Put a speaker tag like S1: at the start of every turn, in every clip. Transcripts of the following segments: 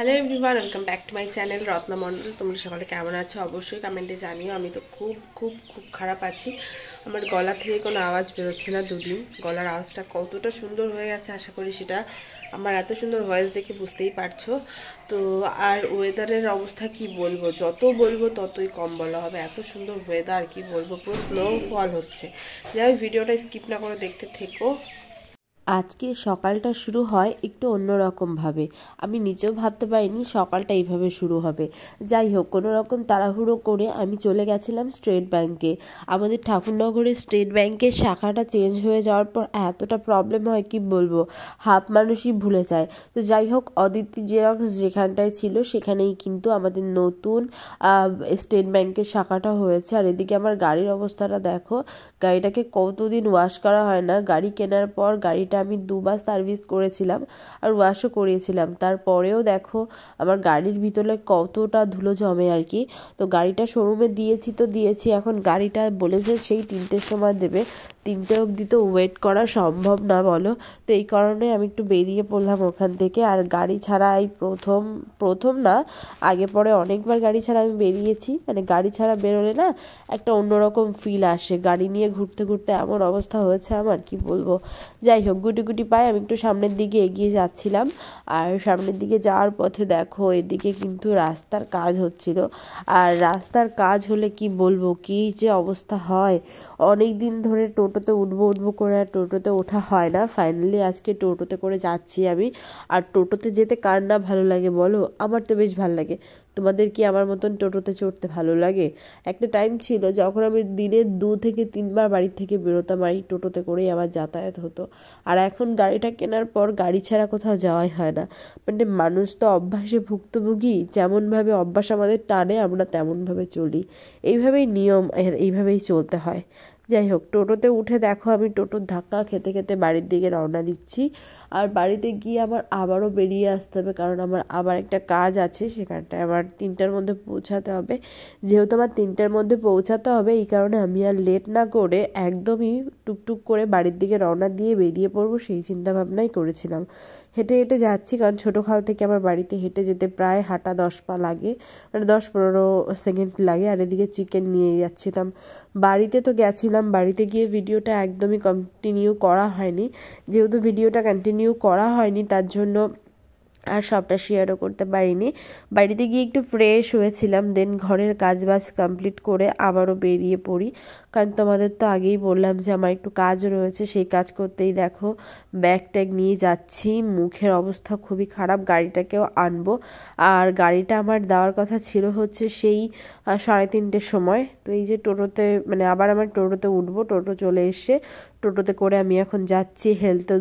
S1: Hello everyone, welcome back to my channel Ratna Mondal. তোমরা সকালে কেমন আছো অবশ্যই কমেন্টে জানিও। আমি তো খুব খুব খুব খারাপ আছি। আমার গলা থেকে কোনো আওয়াজ বেরোচ্ছে না দুদিন। গলার আওয়াজটা কতটা সুন্দর হয়ে গেছে আশা করি সেটা আমার এত সুন্দর ভয়েস দেখে বুঝতেই পারছো। তো আর ওয়েদারের অবস্থা কি বলবো, যত বলবো ততই কম বলা হবে। এত সুন্দর ওয়েদার কি বলবো, পুরো স্নোফল হচ্ছে। যাই হোক, ভিডিওটা স্কিপ না করে দেখতে থেকো।
S2: আজকে সকালটা শুরু হয় একটু অন্যরকমভাবে। আমি নিজেও ভাবতে পারিনি সকালটা এইভাবে শুরু হবে। যাই হোক, কোনো রকম তাড়াহুড়ো করে আমি চলে গেছিলাম স্টেট ব্যাংকে। আমাদের ঠাকুরনগরের স্টেট ব্যাংকের শাখাটা চেঞ্জ হয়ে যাওয়ার পর এতটা প্রবলেম হয় কি বলবো, হাফ মানুষই ভুলে যায়। তো যাই হোক, অদিতি জেরক্স যেখানটায় ছিল সেখানেই কিন্তু আমাদের নতুন স্টেট ব্যাংকের শাখাটা হয়েছে। আর এদিকে আমার গাড়ির অবস্থাটা দেখো, গাড়িটাকে কতদিন ওয়াশ করা হয় না। গাড়ি কেনার পর গাড়িটা আমি দুবার সার্ভিস করেছিলাম আর ওয়াশও করিয়েছিলাম, তারপরেও দেখো আমার গাড়ির ভিতরে কতটা ধুলো জমে আর কি। তো গাড়িটা শোরুমে দিয়েছি, এখন গাড়িটা বলেছে সেই 3টের সময় দেবে। 3টে অবধি তো ওয়েট করা সম্ভব না বলো। তো এই কারণে আমি একটু বেরিয়ে পড়লাম ওখান থেকে। আর গাড়ি ছাড়া এই প্রথম প্রথম না, আগে পরে অনেকবার গাড়ি ছাড়া আমি বেরিয়েছি। মানে গাড়ি ছাড়া বেরোলে না একটা অন্যরকম ফিল আসে। গাড়ি নিয়ে ঘুরতে ঘুরতে এমন অবস্থা হয়েছে আমার, কি বলবো। যাই হোক, গুটি গুটি পায়ে আমি একটু সামনের দিকে এগিয়ে যাচ্ছিলাম। আর সামনের দিকে যাওয়ার পথে দেখো এদিকে কিন্তু রাস্তার কাজ হচ্ছিল। আর রাস্তার কাজ হলে কি বলবো, কি যে অবস্থা হয়। অনেক দিন ধরে টোটোতে উঠবো করে আর টোটোতে ওঠা হয় না। ফাইনালি আজকে টোটোতে করে যাচ্ছি আমি। আর টোটোতে যেতে কার না ভালো লাগে বলো, আমার তো বেশ ভালো লাগে। তোমাদের কি আমার মতন টোটোতে চড়তে ভালো লাগে? একটা টাইম ছিল যখন আমি দিনে 2 থেকে 3 বার বাড়ি থেকে বেরোতাম, আর এই টোটোতে করেই আমার যাতায়াত হতো। আর এখন গাড়িটা কেনার পর গাড়ি ছাড়া কোথাও যাওয়াই হয় না। মানে মানুষ তো অভ্যাসে ভুক্তভোগী, যেমনভাবে অভ্যাস আমাদের টানে আমরা তেমনভাবে চলি। এইভাবেই নিয়ম, এইভাবেই চলতে হয়। যাই হোক, টোটোতে উঠে দেখো আমি টোটোর ধাক্কা খেতে খেতে বাড়ির দিকে রওনা দিচ্ছি। আর বাড়িতে গিয়ে আমার আবারও বেরিয়ে আসতে হবে, কারণ আমার আবার একটা কাজ আছে, সেখানটায় আমার 3টার মধ্যে পৌঁছাতে হবে। যেহেতু আমার 3টার মধ্যে পৌঁছাতে হবে, এই কারণে আমি আর লেট না করে একদমই টুকটুক করে বাড়ির দিকে রওনা দিয়ে বেরিয়ে পড়বো সেই চিন্তাভাবনাই করেছিলাম। হেঁটে হেঁটে যাচ্ছি, কারণ ছোটো খাল থেকে আমার বাড়িতে হেঁটে যেতে প্রায় হাঁটা 10 পা লাগে, মানে 10-15 সেকেন্ড লাগে। আর এদিকে চিকেন নিয়ে যাচ্ছিলাম। বাড়িতে তো গেছিলাম, বাড়িতে গিয়ে ভিডিওটা একদমই কন্টিনিউ করা হয়নি। যেহেতু ভিডিওটা কন্টিনিউ করা হয়নি তার জন্য আর সবটা শেয়ারও করতে পারিনি। বাড়িতে গিয়ে একটু ফ্রেশ হয়েছিলাম, দেন ঘরের কাজবাজ কমপ্লিট করে আবারও বেরিয়ে পড়ি। কারণ তোমাদের তো আগেই বললাম যে আমার একটু কাজ রয়েছে, সেই কাজ করতেই দেখো ব্যাগ ট্যাগ নিয়ে যাচ্ছি। মুখের অবস্থা খুবই খারাপ, গাড়িটাকেও আনবো। আর গাড়িটা আমার দেওয়ার কথা ছিল হচ্ছে সেই 3:30-টের সময়। তো এই যে টোটোতে, মানে আবার আমার টোটোতে উঠবো, টোটো চলে এসে টোটোতে করে আমি এখন যাচ্ছি হেলতে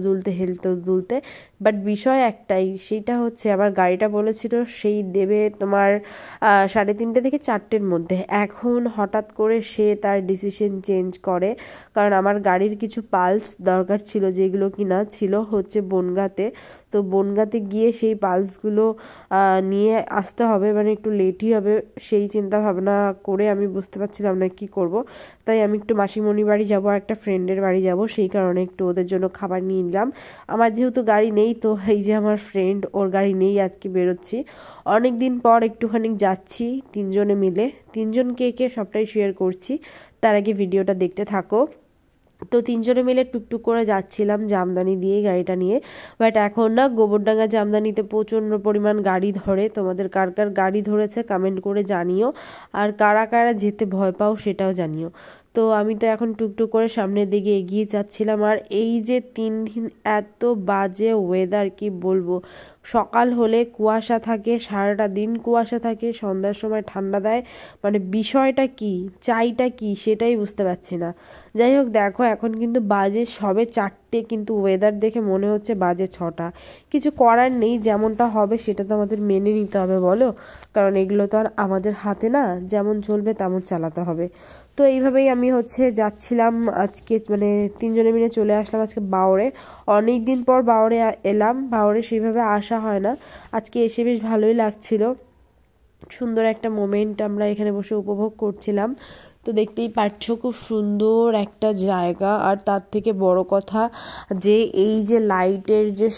S2: দুলতে। বাট বিষয় একটাই, সেইটা হচ্ছে আমার গাড়িটা বলেছিল সেই দেবে তোমার 3:30 থেকে 4টের মধ্যে। এখন হঠাৎ করে সে তার ডিসিশন চেঞ্জ করে, কারণ আমার গাড়ির কিছু পালস দরকার ছিল, যেগুলো কিনা ছিল হচ্ছে বনগাঁতে। তো বনগাঁতে গিয়ে সেই পালসগুলো নিয়ে আসতে হবে, মানে একটু লেটই হবে। সেই চিন্তা ভাবনা করে আমি বুঝতে পারছিলাম না কি করব। তাই আমি একটু মাসিমণি বাড়ি যাব, একটা ফ্রেন্ডের বাড়ি যাব, সেই কারণে একটু ওদের জন্য খাবার নিয়ে নিলাম। আমার যেহেতু গাড়ি নেই, তো এই যে আমার ফ্রেন্ড, ওর গাড়ি নেই, আজকে বেরোচ্ছি। অনেক দিন পর একটুখানি যাচ্ছি 3জনে মিলে। 3জন কে কে সবটাই শেয়ার করছি, তার আগে ভিডিওটা দেখতে থাকো। তো 3জনে মিলে টুকটুক করে যাচ্ছিলাম জামদানি দিয়ে গাড়িটা নিয়ে। বাট এখন না গোবরডাঙ্গা জামদানিতে প্রচণ্ড পরিমাণ গাড়ি ধরে। তোমাদের কার কার গাড়ি ধরেছে কমেন্ট করে জানিও, আর কারা কারা যেতে ভয় পাও সেটাও জানিও। তো আমি তো এখন টুকটুক করে সামনের দিকে এগিয়ে যাচ্ছিলাম। আর এই যে 3 দিন এত বাজে ওয়েদার, কি বলবো। সকাল হলে কুয়াশা থাকে, সারাটা দিন কুয়াশা থাকে, সন্ধ্যার সময় ঠান্ডা দেয়। মানে বিষয়টা কি, চাইটা কি সেটাই বুঝতে পারছি না। যাই হোক, দেখো এখন কিন্তু বাজে সবে 4টে, কিন্তু ওয়েদার দেখে মনে হচ্ছে বাজে 6টা। কিছু করার নেই, যেমনটা হবে সেটা তো আমাদের মেনে নিতে হবে বলো, কারণ এগুলো তো আর আমাদের হাতে না, যেমন চলবে তেমন চালাতে হবে। তো এইভাবেই আমি হচ্ছে যাচ্ছিলাম আজকে, মানে 3জনে মিলে চলে আসলাম আজকে বাওড়ে। অনেক দিন পর বাওড়ে এলাম, বাওড়ে সেইভাবে আসা হয় না। আজকে এসে বেশ ভালোই লাগছিল, সুন্দর একটা মোমেন্ট আমরা এখানে বসে উপভোগ করছিলাম। তো দেখতেই পাচ্ছ খুব সুন্দর একটা জায়গা। আর তার থেকে বড় কথা যে এই যে লাইটের যে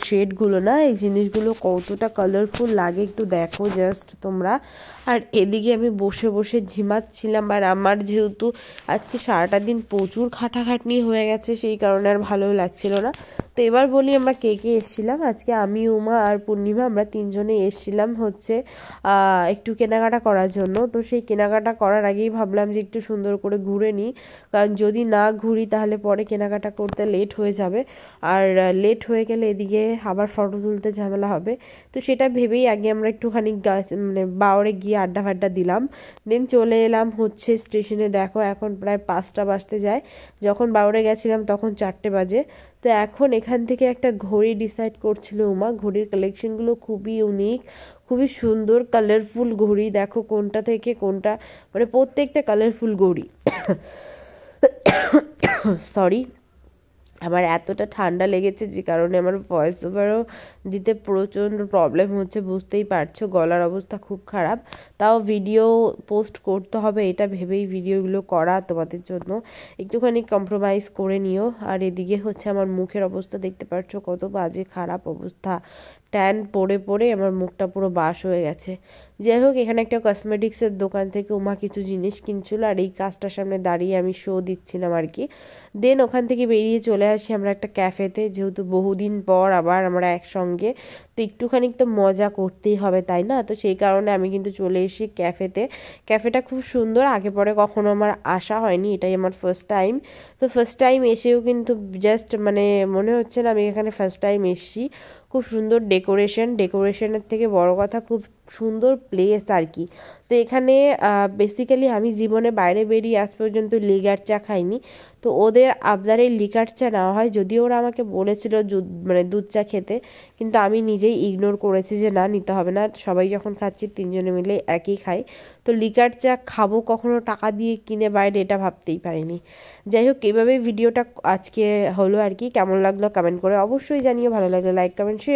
S2: শেডগুলো না, এই জিনিসগুলো কতটা কালারফুল লাগে একটু দেখো জাস্ট তোমরা। আর এদিকে আমি বসে বসে ঝিমাচ্ছিলাম। আর আমার যেহেতু আজকে সারাটা দিন প্রচুর খাটাখাটনি হয়ে গেছে, সেই কারণে আর ভালো লাগছিল না। তো এবার বলি আমরা কে কে এসেছিলাম। আজকে আমি, উমা আর পূর্ণিমা, আমরা তিনজনে এসেছিলাম হচ্ছে একটু কেনাকাটা করার জন্য। তো সেই কেনাকাটা করার আগেই ভাবলাম যে একটু সুন্দর করে ঘুরে নিই, কারণ যদি না ঘুরি তাহলে পরে কেনাকাটা করতে লেট হয়ে যাবে। আর লেট হয়ে গেলে এদিকে আবার ফটো তুলতে ঝামেলা হবে। তো সেটা ভেবেই আগে আমরা একটুখানি মানে বাওরে গিয়ে আড্ডা ফাড্ডা দিলাম। দেন চলে এলাম হচ্ছে স্টেশনে। দেখো এখন প্রায় 5টা বাজতে যায়, যখন বাওরে গেছিলাম তখন 4টে বাজে। তো এখন এখান থেকে একটা ঘড়ি ডিসাইড করছিল উমা। ঘড়ির কালেকশনগুলো খুবই ইউনিক, খুবই সুন্দর কালারফুল ঘড়ি। দেখো কোনটা থেকে কোনটা, মানে প্রত্যেকটা কালারফুল ঘড়ি। সরি, আমার এতটা ঠান্ডা লেগেছে যে কারণে আমার ভয়েস ওভারও দিতে প্রচণ্ড প্রবলেম হচ্ছে, বুঝতেই পারছো গলার অবস্থা খুব খারাপ। তাও ভিডিও পোস্ট করতে হবে এটা ভেবেই ভিডিওগুলো করা তোমাদের জন্য, একটুখানি কম্প্রোমাইজ করে নিও। আর এদিকে হচ্ছে আমার মুখের অবস্থা দেখতে পাচ্ছ কত বাজে খারাপ অবস্থা, ট্যান পড়ে পড়ে আমার মুখটা পুরো বাস হয়ে গেছে। যাই হোক, এখানে একটা কসমেটিক্সের দোকান থেকে উমা কিছু জিনিস কিনছিল, আর এই কাজটার সামনে দাঁড়িয়ে আমি শো দিচ্ছিলাম আর কি। দেন ওখান থেকে বেরিয়ে চলে আসি আমরা একটা ক্যাফেতে, যেহেতু বহুদিন পর আবার আমরা একসঙ্গে, তো একটুখানি তো মজা করতেই হবে তাই না। তো সেই কারণে আমি কিন্তু চলে এসেছি ক্যাফেতে। ক্যাফেটা খুব সুন্দর, আগে পরে কখনো আমার আসা হয়নি, এটাই আমার ফার্স্ট টাইম। তো ফার্স্ট টাইম এসেও কিন্তু জাস্ট মানে মনে হচ্ছে না আমি এখানে ফার্স্ট টাইম এসেছি। খুব সুন্দর ডেকোরেশনের থেকে বড় কথা খুব সুন্দর প্লেস আর কি। তো এখানে বেসিক্যালি আমি জীবনে বাইরে বেরিয়ে আজ পর্যন্ত লিকার চা খাইনি। তো ওদের আবদারের লিকার চা নেওয়া হয়, যদিও ওরা আমাকে বলেছিল মানে দুধ চা খেতে, কিন্তু আমি নিজেই ইগনোর করেছি যে না, নিতে হবে না, সবাই যখন খাচ্ছি তিনজনে মিলে একই খাই। তো লিকার চা খাবো কখনো টাকা দিয়ে কিনে বাইরে, এটা ভাবতেই পারিনি। যাই হোক, এভাবেই ভিডিওটা আজকে হলো আর কি। কেমন লাগলো কমেন্ট করে অবশ্যই জানিও, ভালো লাগলে লাইক কমেন্ট শেয়ার।